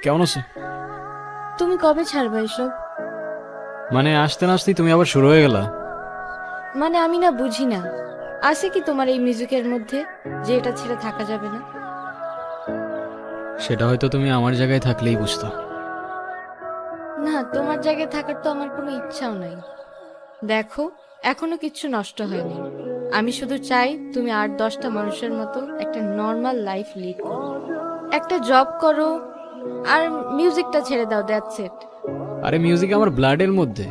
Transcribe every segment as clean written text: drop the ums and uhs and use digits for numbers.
কেমন আছো? তুমি কবে ছাড়বে এসব? মানে আসতে না আসতেই তুমি আবার শুরু হয়ে গেলা। মানে আমি না বুঝি না, আছে কি তোমার এই মিউজিকের মধ্যে যে এটা ছেড়ে থাকা যাবে না? সেটা হয়তো তুমি আমার জায়গায় থাকলেই বুঝতো। না, তোমার জায়গায় থাকার তো আমার কোনো ইচ্ছাও নাই। দেখো, এখনো কিচ্ছু নষ্ট হয়নি। আমি শুধু চাই তুমি 8-10টা মানুষের মতো একটা নর্মাল লাইফ লিড করো, একটা জব করো, আর মিউজিকটা ছেড়ে দাও, দ্যাটস ইট। আরে মিউজিক আমার ব্লাডের মধ্যে,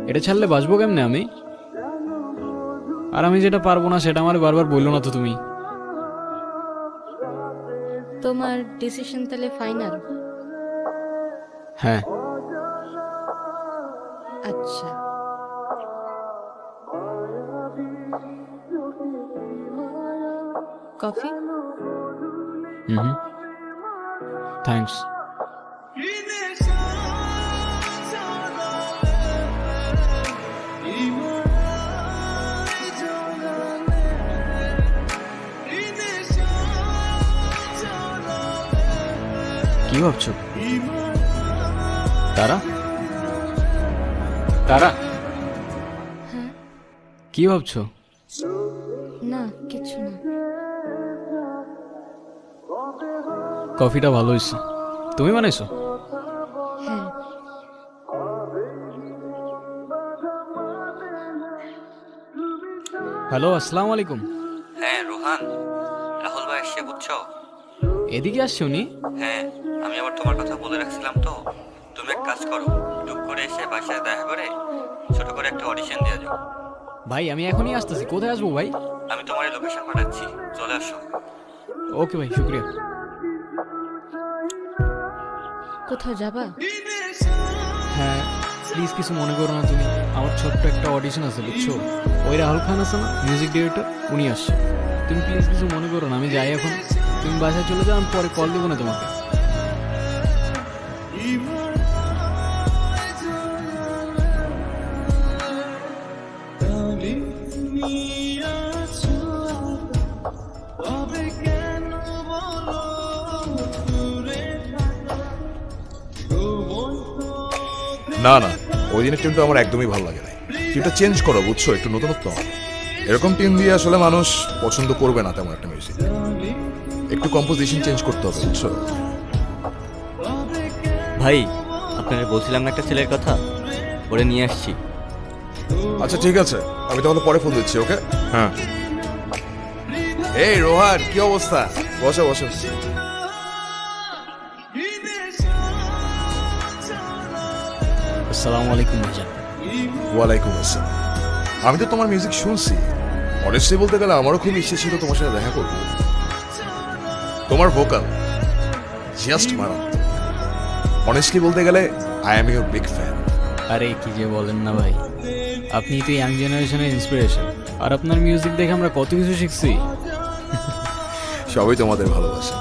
এটা ছাড়লে বাঁচবো কেমনে আমি? আর আমি যেটা পারবো না সেটা আমার বারবার বললো না তো তুমি। তোমার ডিসিশন তাহলে ফাইনাল? হ্যাঁ। আচ্ছা, কফি? হুম, থ্যাঙ্কস। কি ভাবছো? তারা তারা হ্যাঁ। কি ভাবছো? না, কিছু না। কফিটা ভালো হয়েছে। তুমি বানাইছো? হ্যাঁ। হ্যালো, আসসালামু আলাইকুম। হ্যাঁ রোহান, রাহুল ভাই এসে বুঝছো? এদিকে আসছে উনি? হ্যাঁ, আমি আবার তোমার কথা বলে রাখছিলাম তো। তুমি এক কাজ করো, টুক করে এসে বাসায় দেখা করে ছোট করে একটা অডিশন দিয়ে যাও। ভাই আমি এখনই আসতেছি। কোথায় আসবো ভাই? আমি তোমার লোকেশন পাঠাচ্ছি, চলে আসো। ওকে ভাই, শুক্রিয়া। কোথাও যাবা? হ্যাঁ, প্লিজ কিছু মনে করো না তুমি। আমার ছোট্ট একটা অডিশন আছে বুঝছো। ওই রাহুল খান আছে না, মিউজিক ডিরেক্টর, উনি আসছে। তুমি প্লিজ কিছু মনে করো না, আমি যাই এখন। তুমি বাসায় চলে যাও, আমি পরে কল দেবো না তোমাকে। না না, ওই দিনের টিমটা আমার একদমই ভালো লাগে না। টিমটা চেঞ্জ করো বুঝছো, একটু নতুনত্ব হবে। এরকম টিম দিয়ে আসলে মানুষ পছন্দ করবে না তেমন একটা মিউজিক। একটু কম্পোজিশন চেঞ্জ করতে হবে বুঝছো। ভাই, আপনারা বলছিলাম না একটা ছেলের কথা, ওরে নিয়ে আসছি। আচ্ছা ঠিক আছে, আমি তাহলে পরে ফোন দিচ্ছি। ওকে, হ্যাঁ। এই রোহান, কি অবস্থা? বসো বসো। আসসালামু আলাইকুম ভাইজান। ওয়ালাইকুম আসসালাম। আমি তো তোমার মিউজিক শুনছি, অনেস্টলি বলতে গেলে আমারও খুব ইচ্ছে ছিল তোমার সাথে দেখা করবো। তোমার ভোকাল জাস্ট মারাত্মক। অনেস্টলি বলতে গেলে I am your big fan. আরে কি যে বলেন না ভাই, আপনি তো ইয়াং জেনারেশনের ইন্সপিরেশন। আর আপনার মিউজিক দেখে আমরা কত কিছু শিখছি। সবই তোমাদের ভালোবাসা।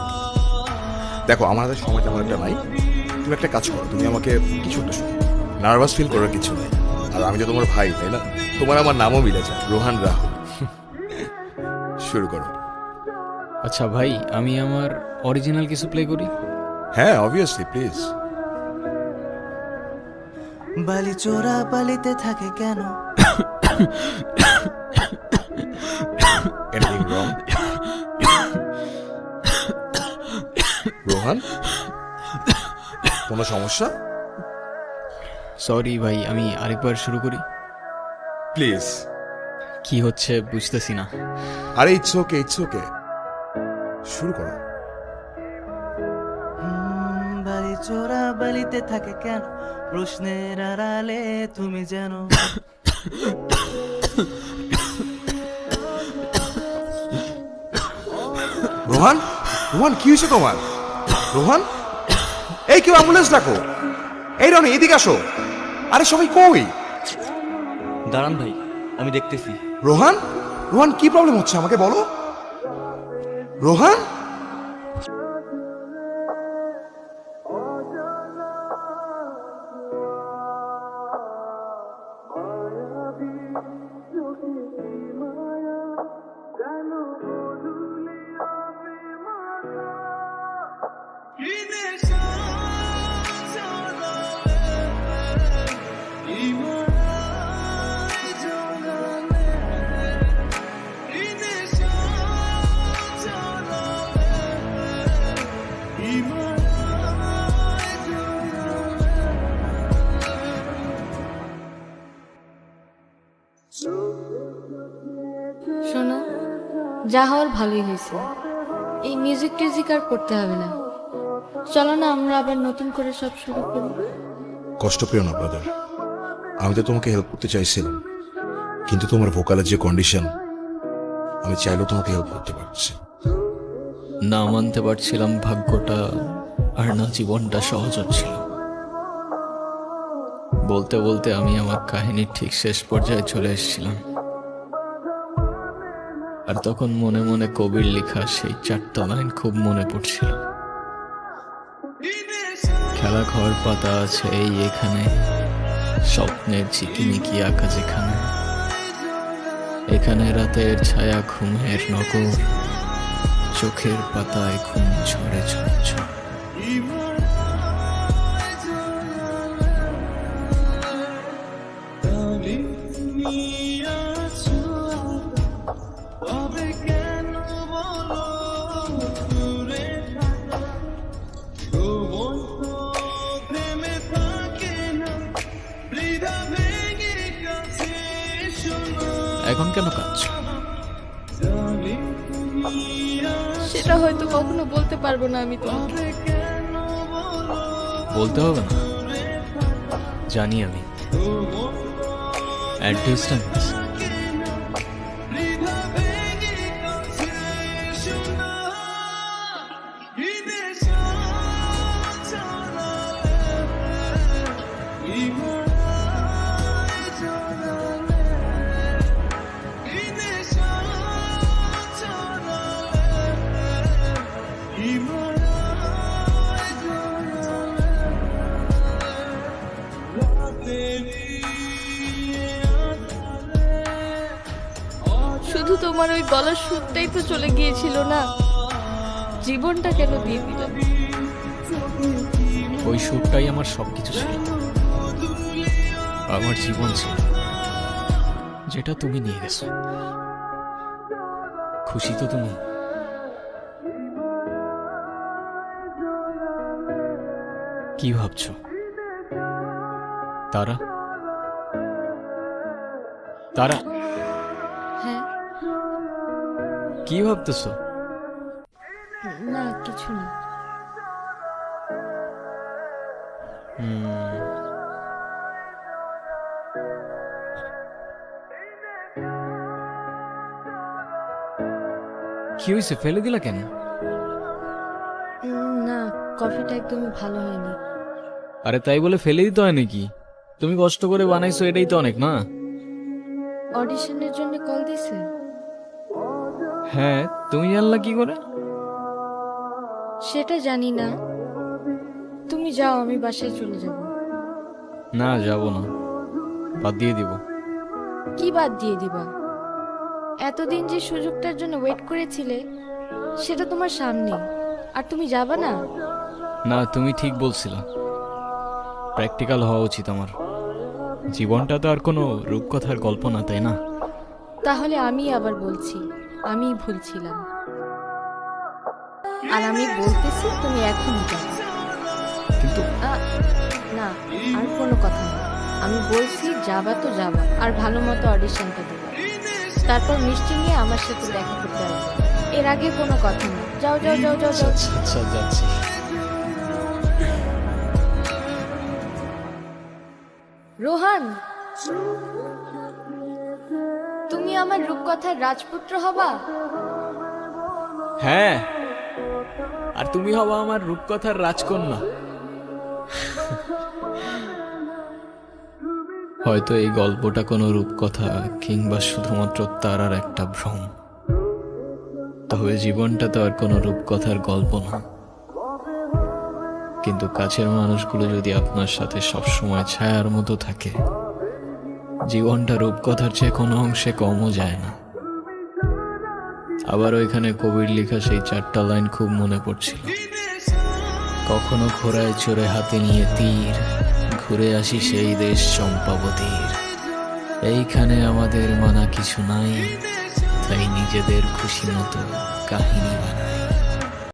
দেখো আমার হাতে সময় তেমন একটা নাই, তুমি একটা কাজ করো, তুমি আমাকে কিছু একটা শোনো। নার্ভাস ফিল করার কিছু নেই। আর আমি তো তোমার ভাই, তাই না? তোমার আমার নামও মিলে যায়, রোহান রাহুল। শুরু করো। আচ্ছা ভাই, আমি আমার অরিজিনাল কিছু প্লে করি। হ্যাঁ অবভিয়াসলি, প্লিজ। বালি চোরা বালিতে থাকে কেন? Anything wrong? রোহান, কোনো সমস্যা? সরি ভাই, আমি আরেকবার শুরু করি। প্লিজ। কি হচ্ছে বুঝতেছি না। আরে ইটস ওকে, ইটস ওকে, শুরু করো। বালি চোরা বালিতে থাকে কেন? প্রশ্নের আড়ালে তুমি যেন রোহান, রোহান কি হয়েছে তোমার? রোহান, এই কেউ অ্যাম্বুলেন্স ডাকো। এই রনি, এদিকে আসো। আরে সবাই কই? দাঁড়ান ভাই, আমি দেখতেছি। রোহান, রোহান কি প্রবলেম হচ্ছে আমাকে বলো। রোহান, যা হওয়ার ভালোই হয়েছে। এই মিউজিক টিউজিক আর করতে হবে না। চলো না আমরা আবার নতুন করে সব শুরু করি। কষ্ট পেও না ব্রাদার, আমি তো তোমাকে হেল্প করতে চাইছিলাম, কিন্তু তোমার ভোকালের যে কন্ডিশন, আমি চাইলেও তোমাকে হেল্প করতে পারছি। না মানতে পারছিলাম ভাগ্যটা, আর না জীবনটা সহজ হচ্ছিল। বলতে বলতে আমি আমার কাহিনীর ঠিক শেষ পর্যায়ে চলে এসেছিলাম। আর তখন মনে মনে কবির লেখা সেই 4টা লাইন খুব মনে পড়ছিল। খেলা ঘর পাতা আছে এই এখানে, স্বপ্নের ঝিকিমিকি আঁকা যেখানে, এখানে রাতের ছায়া ঘুমের নগর, চোখের পাতায় ঘুম ঝরে ঝরঝর। এখন কেন কাঁদছো? সেটা হয়তো কখনো বলতে পারবো না আমি তোমাকে। বলতে হবে না, জানি আমি। At distance. শুধু তোমার ওই গলার সুরটাই তো চলে গিয়েছিল না, জীবনটা কেন দিয়ে দিলাম? ওই সুরটাই আমার সবকিছু ছিল, আমার জীবন ছিল, যেটা তুমি নিয়ে গেছো। খুশি তো তুমি? কি ভাবছো? তারা তারা হ্যাঁ, কি ভাবতেছো? না কিছু না। কি হয়েছে, ফেলে দিলা কেন? না, কফিটা একদমই ভালো হয়নি। আরে তাই বলে ফেলে দিতে হয় নাকি? তুমি কষ্ট করে বানাইছো, এটাই তো অনেক না? অডিশনের জন্য কল দিছে? হ্যাঁ, তুমি জানলা কি করে? সেটা জানি না, তুমি যাও, আমি বাসায় চলে যাব। না, যাব না, বাদ দিয়ে দিব। কি বাদ দিয়ে দিবা? এতদিন যে সুযোগটার জন্য ওয়েট করেছিলে সেটা তোমার সামনে, আর তুমি যাবা না? না, তুমি ঠিক বলছিলা, প্র্যাকটিক্যাল হওয়া উচিত আমার। জীবনটা তো আর কোনো রূপকথার গল্প না, তাই না? তাহলে আমি আবার বলছি, আমি ভুল ছিলাম। আর আমি বলতেছি তুমি এখনই যাবে। কিন্তু না, আর কোনো কথা না। আমি বলছি যাবা তো যাবা, আর ভালো মতো অডিশনটা দেবা, তারপর মিষ্টি নিয়ে আমার সাথে দেখা করতে আসবে। এর আগে কোনো কথা না। যাও যাও যাও যাও যাও। আচ্ছা আচ্ছা, যাচ্ছি। রোহান, তুমি আমার রূপকথার রাজপুত্র হবা? হ্যাঁ, আর তুমি হবা আমার রূপকথার রাজকন্যা। হয়তো এই গল্পটা কোনো রূপকথা কিংবা শুধুমাত্র তারার একটা ভ্রম, তবে জীবনটা তো আর কোনো রূপকথার গল্প না। কিন্তু কাছের মানুষগুলো যদি আপনার সাথে সবসময় ছায়ার মতো থাকে, জীবনটা রূপকথার চেয়ে কোনো অংশে কমও যায় না। আবার ওইখানে কবির লেখা সেই 4টা লাইন খুব মনে পড়ছিল। কখনো ঘোড়ায় চড়ে হাতে নিয়ে তীর, ঘুরে আসি সেই দেশ চম্পাবতীর। এইখানে আমাদের মানা কিছু নাই, তাই নিজেদের খুশি মতো কাহিনী বানাই।